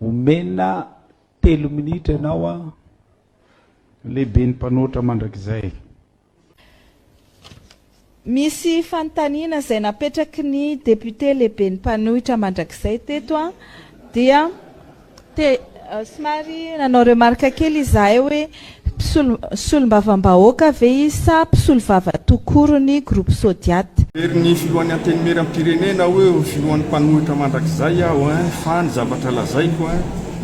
omena 3 minitra ianao a lehibe ny mpanoatra mandrakizay. Misy fanontaniana izay napetraky ny député lehibe ny mpanohitra mandrakizay teto a dia somary nanao remarque kely izahay hoe solombavam-bahoaka ve izy sa mpisolo vava tokoro ny groupe Sodiaty. Ny filohan'ny antenimieram-pirenena hoe filohan'ny mpanohitra mandrakizay aho fa ny zavatra lazaiko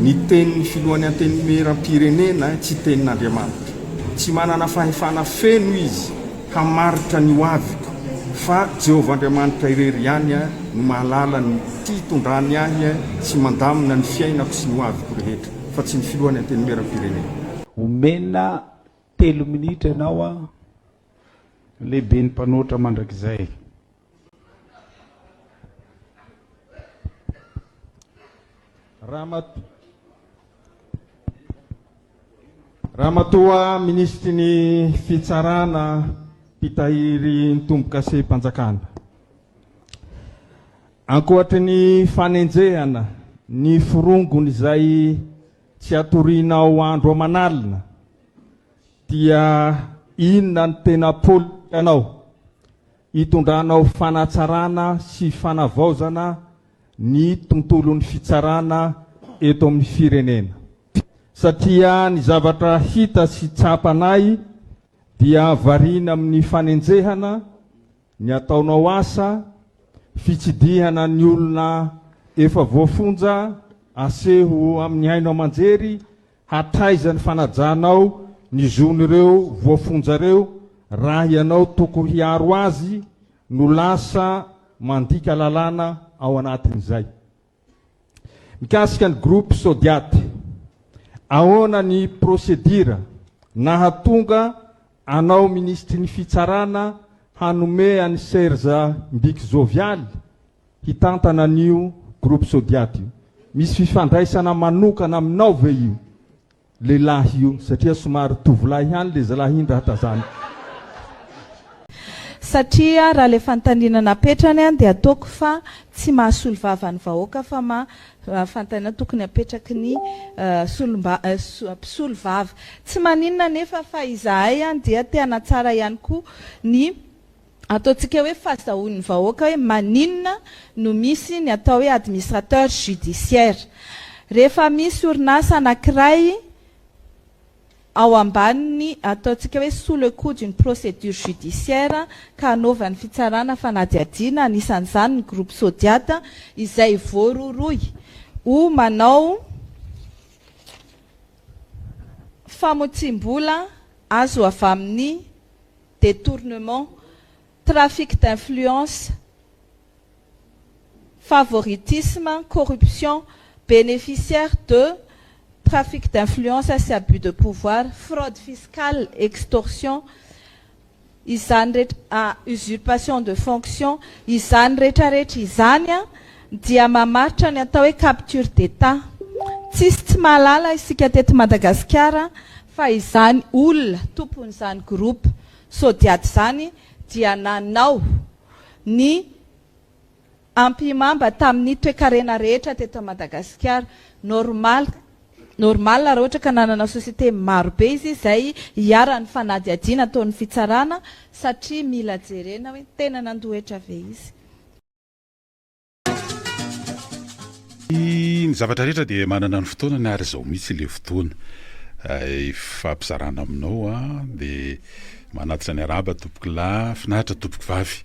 ny tenin'ny filohan'ny antenimieram-pirenena tsy tenin'Andriamanitra. Tsy manana fahefana feno izy hamaritra ny hoaviko fa Jehovah Andriamanitra irery ihany no mahalala ny tondrany ahy tsy mandamina ny fiainako sy ny hoaviko rehetra fa tsy ny filohan'ny antenimieram-pirenena. Omena 3 minitra ianao a lehibe ny mpanoatra mandrakizay. Ramatoa ministry ny fitsarana mpitahiry ny tombo-kase-mpanjakana. Ankoatry ny fanenjehana ny firongony izay tsy hatorinao andro aman'alina dia inona ny tena polikanao hitondranao fanatsarana sy fanavaozana ny tontolon'ny fitsarana eto amin'ny firenena. Satria ny zavatra hita sy tsapanay dia variana amin'ny fanenjehana ny ataonao asa, fitsidihana ny olona efa voafonja aseho amin'ny haino aman-jery, hatraizany fanajanao ny zon'ireo voafonjareo raha ianao tokony hiaro azy no lasa mandika lalàna ao anatin'izay. Mikasika ny groupe Sodiaty, ahoana ny procédure nahatonga anao ministry ny fitsarana hanome any Serge Mbikzovialy hitantana an'io groupe Sodiaty io? Misy fifandraisana manokana aminao ve io lehilahy io satria somary tovolahy ihany le zalahy indra hatazany? Satria raha le fanontaniana napetrany dia ataoko fa tsy mahasolo vava ny vahoaka fa fanontaniana tokony apetraky ny mpisolo vava. Tsy maninona nefa fa izahay dia tena tsara ihany koa ny ataontsika hoe fahazahoan'ny vahoaka hoe maninona no misy ny atao hoe administrateur judiciaire. Rehefa misy orinasa anankiray ao ambaniny ataontsika hoe sous le coup d'une procédure judiciaire ka hanaovan'ny fitsarana fanadihadiana, anisan'izany ny groupe Sodiaty izay voaroroy ho manao famotsim-bola azo avy amin'ny détournement, trafic d'influence, favoritisme, corruption, bénéficiaire de trafic d'influence et abus de pouvoir, fraude fiscale, extorsion, usurpation de fonction, izany rehetrarehetra izany dia mamaritra ny atao hoe capture d'état. Tsisy tsy mahalala isika teto Madagasikara fa izany olona tompon'izany groupe Sodiaty izany dia nanao ny ampimamba tamin'ny toe-karena rehetra teto Madagasikara. Normal raha ohatra ka nanana société marobe izy izay hiara ny fanadihadiana ataon'ny fitsarana satria mila jerena hoe tena nandohetra ve izy. Ny zavatra rehetra dia manana ny fotoana ary izao mihitsy ilay fotoana fampizarana aminao dia manatitra ny araba tompoko lahy finahitra tompoko vavy.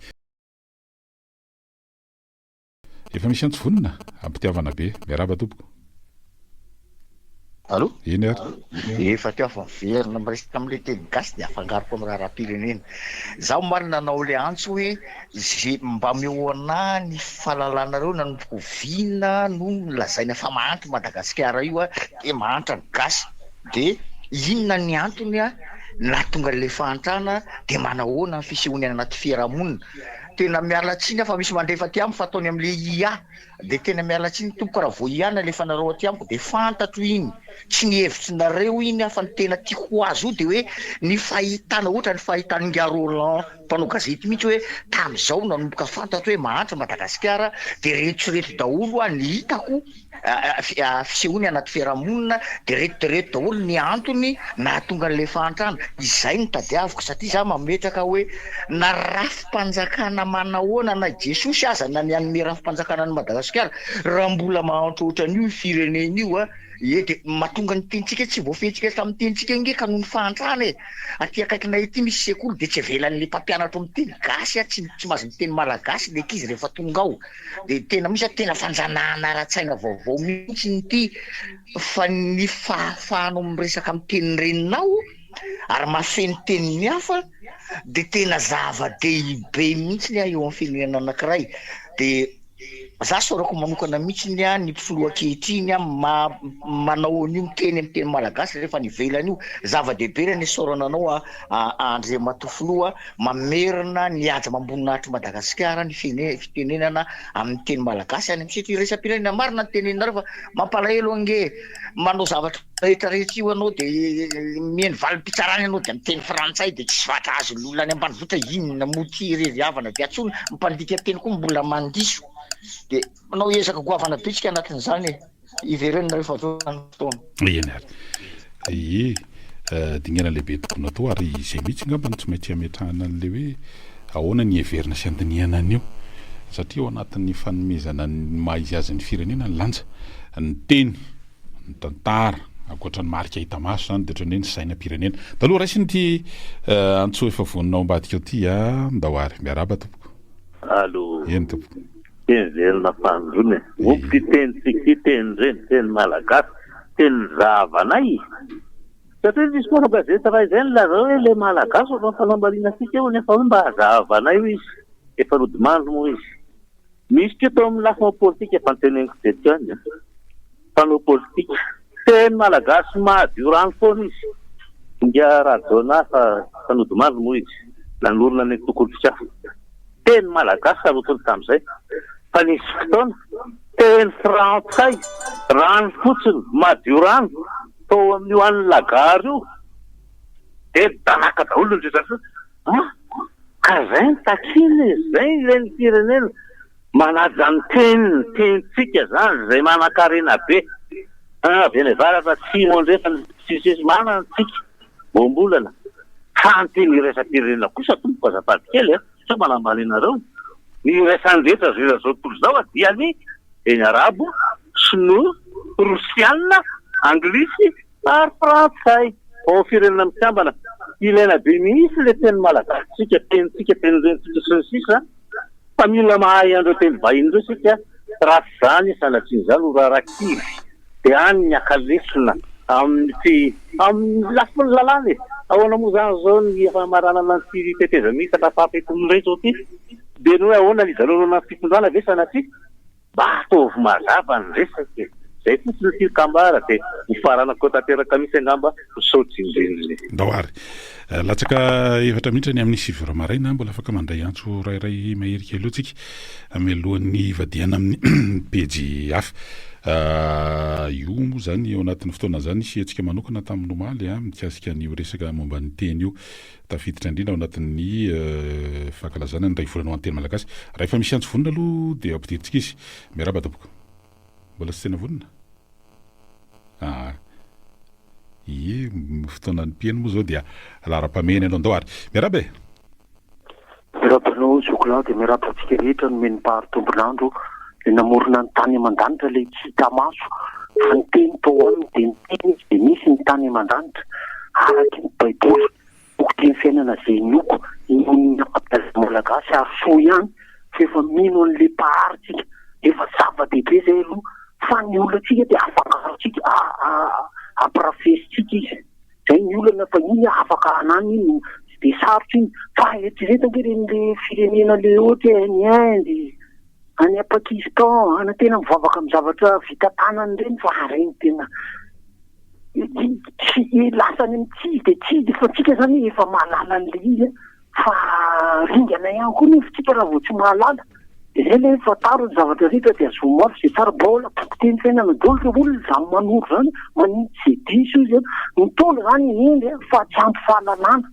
Efa misy antsovonina ampitiavana be miaraba tompoko. Allô? Iny ary? Efa teo fa miverina miresaka amin'ilay teny gasy dia afangaroko amin'ny raharaham-pirenena. Zaho marina nanao le antso hoe mba mehoana ny fahalalanareo nanompoviana no lazaina fa mahantra Madagasikara io dia mahantra ny gasy. Dia inona ny antony nahatonga le fahantrana dia manahoana ny fisehoany anaty fiarahamonina. Tena miala tsiny fa misy mandrefa ty amiko fa ataony amin'le IA dia tena miala tsiny tompoko raha vao iana le fanareo aty amiko dia fantatro iny tsy ny hevitry nareo iny fa ny tena tiako azy io dia hoe ny fahitana ohatra ny fahitan'ny Roland mpanao gazety mihitsy hoe tamin'izao nanomboka fantatra hoe mahantra Madagasikara de retsoreto daholo ny hitako fisehoany anaty fiarahamonina de reto daholo ny antony nahatonga an'le fahantrana. Izay no tadiaviko satria za mametraka hoe na rafim-panjakana manahoana na Jesosy aza na ny anome rafim-panjakana ny Madagasikara raha mbola mahantra ohatran'io firenena io de mahatonga ny tenitsika tsy voafehitsika tamin'ny tenitsika inge ka noho ny fahantrana aty akaikina ety misy sekoly de tsy avelan'le mpampianatra miteny gasy tsy mahazo miteny malagasy le kizy rehefa tonga ao de tena misy tena fanjanahana ara-tsaina vaovao mihitsy nyty fa ny fahafahanao miresaka amin'ny teny reninao ary mafeny teny mihafa de tena zava-dehibe mihitsy eo amin'ny firenena anankiray. De za saorako manokana mihitsy ny mpifiloha ankehitriny manao an'io miteny amin'ny teny malagasy rehefa nivelany io zava-dehibe ny saorananao André Matofoloha mamerina ny aja mamboninahitry Madagasikara ny fitenenana amin'ny teny malagasy any amin'ny setry resam-pirenena marina ny tenenareo fa mampalahelo ange manao zavatra rehetrarehetra io anao de mihaino valim-pitsarana ianao de amin'ny teny frantsay de tsy vatra azy l'olona any ambanivohitra inona moty rery-havana de atsony mipandika teny koa mbola mandiso de manao ezaka goavana bitsika anatin'izany iverenina rehefa fotoana. Eny ary dingana lehibe tokony atao ary izay mihitsy ngambany tsy maintsy ametrahana an'le hoe ahoana ny heverina sy andiniana an'io satria ao anatin'ny fanomezana ny maha-izy azy ny firenena ny lanja ny teny ny tantara ankoatra ny marika hita maso zany de ohatran'ny hoe ny sainam-pirenena. Taloha raisiny ty antso efa voninao ambadika ao ty Ndawary miaraba tompoko. Allo. Eny tompoko. Enzelna fanzone. Mopti teny teny malagasy teny zavanay. Satria misy koa gazety raha izay nilazao hoe le malagasy fa fanambarina sika eo nefa hoe mba zavanay io izy. Efa rodimandro moa izy. Misy ke tao amin'ny lafina politika efa nyteneniko teto any. Fanao politika. Teny malagasy madio rano foana izy. Inga rajona fa fanodimandro moa izy. Nanorona ny tokolo fikafa. Teny malagasy sarotony tamin'izay. Fa nisy fotoana teny frantsay rano fotsiny madio rano tao amin'ny hoan'ny lagary io de danaka daholo ny resaka ka zay ny takiny zay ilay ny firenena manaja ny tenitsika zany zay manan-karena be avy varatra tsy mondrefa sisisy manana tsika mombolana tanteny resa-pirenena kosa tompo azafady kely sa manambalinareo ny resan'ny rehetra zay zao tontolo zao dia ny eny arabo, sinoa, rosianina, anglisy ary frantsay ao firenena mitambana ilaina be mihitsy le teny malagasy tsika tenitsika teny renitsika sy ny sisa fa mila mahay andreo teny vahiny reo sika raha zany sanatriny zany ho rarakivy de any ny akalesona amin'ny lafiny lalàna ahoana moa zany zao ny efa maranana ny teteza mihitsy atafafeton'irey zao ty de no hoe ahoana ny zanonana fitondrana ve sanatria mba ataovy mazava ny resaka zay fotsiny ny tilokambara de ny farana koa tanteraka misy angamba misaotsy indrindriny. Ndawary latsaka efatra minitra ny amin'ny 7 maraina mbola afaka mandray antso rairay maherika aloha tsika amelohan'ny vadiana amin'ny pejy hafa. Io moa zany ao anatin'ny fotoana zany siantsika manokana tamin'ny omaly mikasika an'io resaka momba ny teny io tafiditra indrindra ao anatin'ny fankalazana ny ray volana ho anteny malagasy raha efa misy antso vonina aloha de ampidintsika izy miaraba tompoko mbola tsy tena vonina fotoana ny pieny moa zao dia lara-pameny anao Ndawary miaraba miarabanao zokolao de miaraba atsika rehetra no menimpahary tombonandro le namorona ny tany aman-danitra le tsy hita maso fa ny teny tao aminy de ny teny de misy ny tany aman-danitra araky ny baiboly boky teny fiainana zay noko ny malagasy ary so ihany fa efa mino an'le paharitsika efa zava-dehibe zay aloha fa ny olontsika de afakarotsika amparafesitsika izy zay ny olona fa iny afaka anany iny de sarotra iny fa eritreretan'le firenena le ohatra ny Inde any Pakistan ana tena mivavaka amin'ny zavatra vita tanany reny fa reny tena lasany amin'ny tsy de fa tsika zany efa mahalala an'le izy fa ringana ihany koa nefa tsika raha vao tsy mahalala de zay le fataro ny zavatra rehetra de azo maro zay tsara baola boky teny fiainana daholo le olona zany manoro zany manitsy zay diso izy ny tolo zany eny fa tsy ampy fahalalana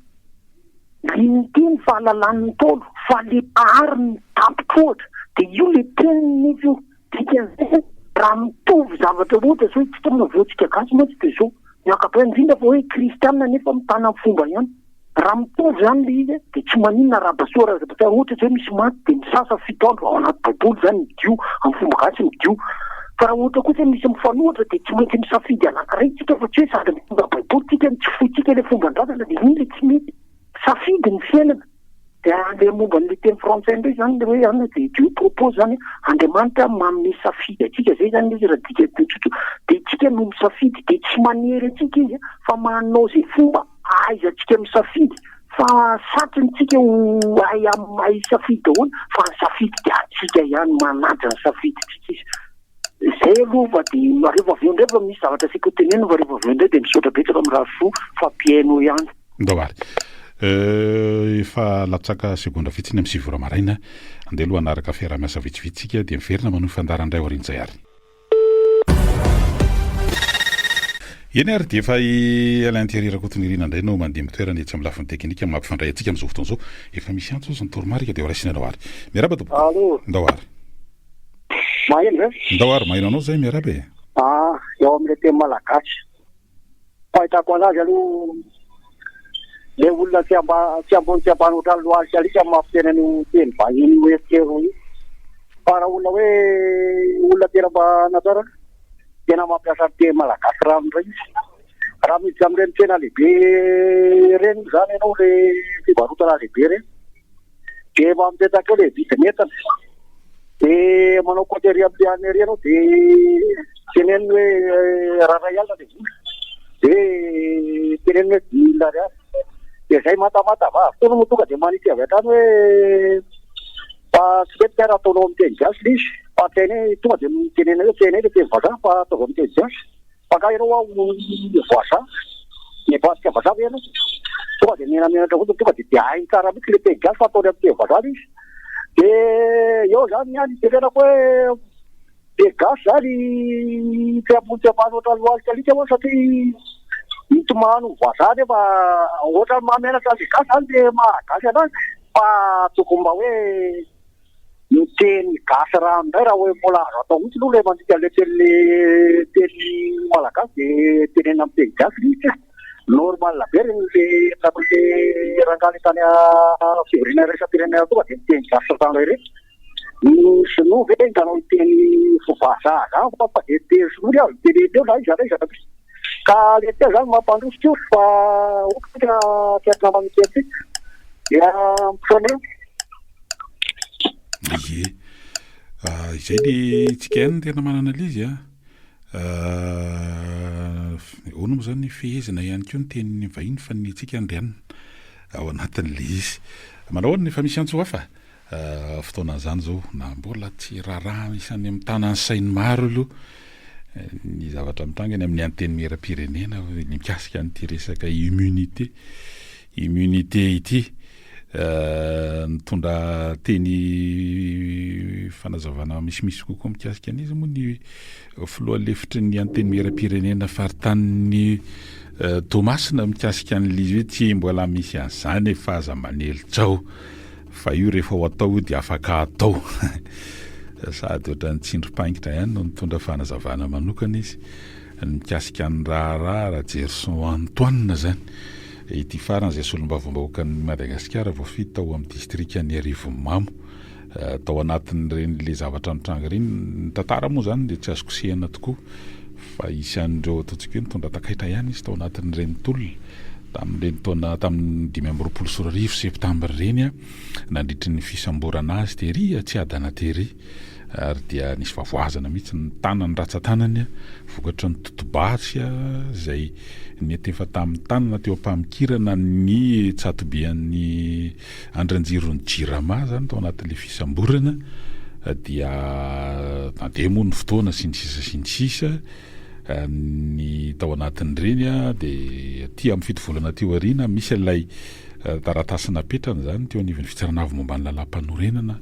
Riteny fahalalany tolo fa le ary ny tampotroatra dia io le teniny io dikan'izay raha mitovy zavatra ohatra zao tsy tomona voatsika gasy moa tsy dia zao miakabe indrindra fa hoe kristianina nefa mitana amin'ny fomba ihany raha mitovy zany le izy dia tsy maninona rahabasoa raha zavatra ohatra zao misy maty dia misasa 7 andro ao anaty baiboly zany midio amin'ny fomba gasy midio fa raha ohatra kosa misy mifanohitra dia tsy maintsy misafidy anankiray tsika fa tsy hoe sady mitondra baiboly tsika tsy foitsika le fomba andrazana dia iny le tsy mety safidy ny fiainana dia le momba n'le teny frantsay ndray zany le hoe ana dia Dieu propose zany Andriamanitra manome safidy atsika zay zany izy raha dika tsotso dia tsika no misafidy dia tsy manery atsika izy fa manao zay fomba aizantsika misafidy fa satrintsika ho ay safidy daholo fa ny safidy dia atsika ihany manaja ny safidy tsika izy zay aloha fa dia rehefa avy eo indray fa misy zavatra sika ho tenena fa rehefa avy eo indray dia misaotra betsaka amin'ny raha soa fa mpiaino ihany ndavary efa latsaka segondra fitsiny amin'ny 7 maraina andeha aloha anaraka fiarah-miasa vitsivitsika dia miverina manao fandarandray orin'izay ary eny ary dia efa alainterirako tonirina indray no mandeha mitoerana etsy amin'ny lafiny teknika mampifandray atsika amin'izao fotoana izao efa misy antso sy ny toromarika dia raisina ndao ary miaraba tompoko ndao ary maheno ndao ary maheno anao zay miaraba e eo amin'le teny malagasy fahitako anazy aloha le olona tsy ambony tsy ambanotra ny loasy alika mampitena ny teny vahiny hoetikero io fa raha olona hoe olona tena mba natsara tena mampiasa teny malagasy ranoray izy raha miditsy amin'ireny tena lehibe reny zany ianao le fivarotana lehibe reny dia mampitetaka eo le vidinetana dia manao kotery amin'ny anery ianao dia teneny hoe raray alina le vola dia teneny hoe dilary dia zay matamata va fotoana moa tonga dia manity avy hatrany hoe fa tsy mety raha ataonao amin'ny teny gasy le izy fa teny tonga dia mitenena hoe teny le teny vazaha fa ataovy amin'ny teny gasy fa ka ianao voazaha nepasika vazaha ve ianao tonga dia menamenatra fotsiny tonga dia hainy tsara mihitsy le teny gasy fa ataony amin'ny teny vazaha le izy dia eo zany ihany itenenako hoe teny gasy zany tsy ambony tsy ambany ohatran'ny lohalika alika moa satria mitomano voazaha nefa ohatra mahamenatra azy gasy zany dia mahagasy anazy fa tokony mba hoe miteny gasy raha indray raha hoe mbola azo atao mihitsy aloha le mandika le teny malagasy dia tenena amin'ny teny gasy mihitsy normal be reny le tamin'le rangany tany fivorina raisam-pirenena tonga dia miteny gasy sasana ireny sinoa ve nganao iteny vazaha zany fa dia teny sinoa azo teneny eo na izana ka le teo zany mampandrosika io fa ohatra tiatina mamitety dia mpisaonareo ie izay le tsika ihany tena manana lizy ono moa zany fehezina ihany koa ny teny vahiny fa ny tsika andrianina ao anatin'le izy manao ny efa misy antso hafa fotoanan'izany zao na mbola tsy raharaha isan'ny amin'ny tanany sainy maro aloha ny zavatra mitrangany amin'ny anteny mera-pirenena ny mikasika nyity resaka immunité ity nitondra teny fanazavana misimisy kokoa mikasika an'izy moa ny filoha lefitry ny anteny mera-pirenena faritan'ny Tomasina mikasika an'lizy hoe tsy mbola misy an'izany fahaza manelitsao fa io rehefa ho atao dia afaka atao sady ohatran'ny tsindrim-paingitra ihany no nitondra fanazavana manokana izy mikasika ny raha Gerson Antoine zany ity faran'izay solom-bavombahoakan'ny Madagasikara voafity tao amin'ny distrikany Arivomamo tao anatin'ireny le zavatra mitranga ireny tantara moa zany dia tsy azo kosehana tokoa fa isan'ireo ataontsika hoe nitondra takaitra ihany izy tao anatin'ireny tolona tamin'ireny taona tamin'ny 2024 septambra ireny nandritry ny fisamborana azy tery tsy adana tery ary dia nisy vavoazana mihitsy ny tanany ratsan-tanany vokatra ny totobasy izay netefa tamin'ny tanana teo ampamikirana ny tsatobian'ny andranjirony jirama zany tao anatin'le fisamborana dia nandeha moa ny fotoana sy ny sisa ny tao anatin'ireny dia ty amin'ny fito volana teo arina misy ilay taratasina petrana zany teo anivon'ny fitsarana avy momba ny lalam-panorenana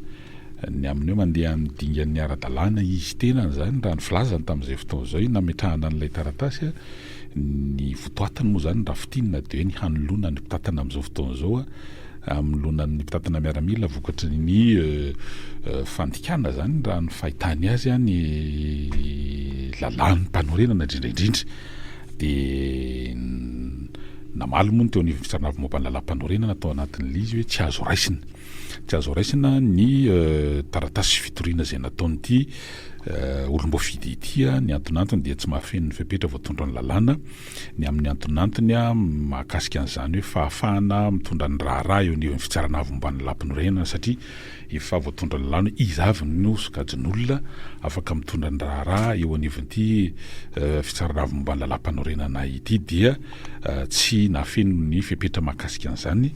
ny amin'io mandeha amin'ny dingan'ny ara-dalàna izy tena zany raha ny filazany tamin'izay fotoana izao nametrahana n'ilay taratasy ny votoatany moa zany raha fitinina dia hoe ny hanoloana ny mpitatana amin'izao fotoana izao amlonan'ny mpitatana miaramila vokatry ny fandikana zany raha ny fahitany azy a ny lalàny mpanorenana indrindraindrindra de namaly moa teo anivon'ny fitsarana avy momba ny lalam-panorenana atao anatin'le izy hoe tsy azo raisina ny taratasy fitoriana zay nataonyity olombo fidy itya ny antonantony dia tsy mahafeno ny fepetra voatondra ny lalàna ny amin'ny antonantony a mahakasika an'izany hoe fahafahana mitondra ny raharaha eo anivon'ny fitsarana avy momba ny lalam-panorenana satria efa voatondra ny lalàna izy avy no sokajin'olona afaka mitondra ny raharaha eo anivon'ity fitsarana avy momba ny lalam-panorenana ity dia tsy nahafeno ny fepetra mahakasika an'izany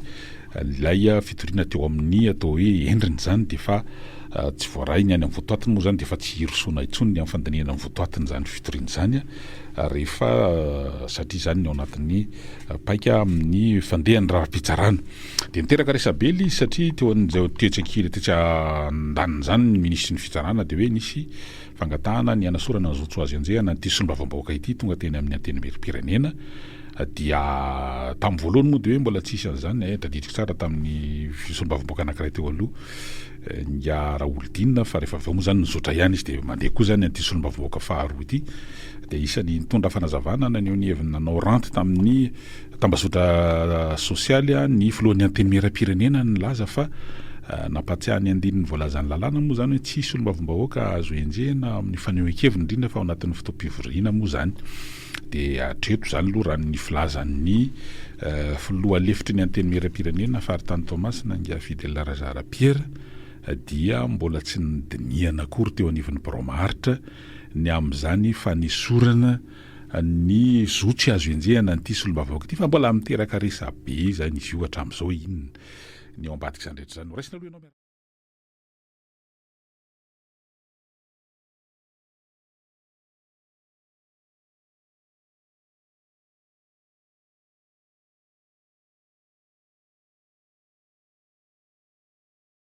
ilay fitoriana teo amin'ny atao hoe endriny zany de fa tsy voaray ny any amin'ny votoatiny moa zany de fa tsy hirosoana intsony ny amin'ny fandinihana amin'ny votoatiny zany fitoriana zany rehefa satria zany ny ao anatin'ny paika amin'ny fandehan'ny raram-pitsarana de miteraka resabely izy satria teo an'izay toetsankely toetsa andaniny zany ny ministry ny fitsarana de hoe nisy fangatahana ny anasorana ny zotso azy anjehana nyty solombavam-bahoaka ity tonga teny amin'ny anteny pirenena dia tamin'ny voalohany moa de hoe mbola tsisy an'izany tadidriko tsara tamin'ny solombavam-bahoaka anankiray teo aloha nga raha olodinina fa rehefa aveo moa zany nizotra ihany izy de mandeha koa zany an'ity solombavam-bahoaka faharoa ity de isany nitondra fanazavana naneo ny heviny nanao ranty tamin'ny tambazotra sosialy a ny filohan'ny anteny miram-pirenena nylaza fa nampatsiahany andininy voalazany lalàna moa zany hoe tsy solombavam-bahoaka azo enjehana amin'ny fanehoan-keviny indrindra fa ao anatin'ny fotoam-pivoriana moa zany de atreto zany aloha raha ny filazan'ny filoha lefitry ny anteny miram-pirenena faritany Tomasina nga Fidèle Larazara Pierre dia mbola tsy nidiniana akory teo anivon'ny Boromaritra ny amin'izany fanesorana ny zotsy azo enjehana n'ity solombavam-bahoaka ity fa mbola miteraka resabe zany izy io hatramin'izao inona ny ao ambadiky izany rehetra zany raisina aloha ianao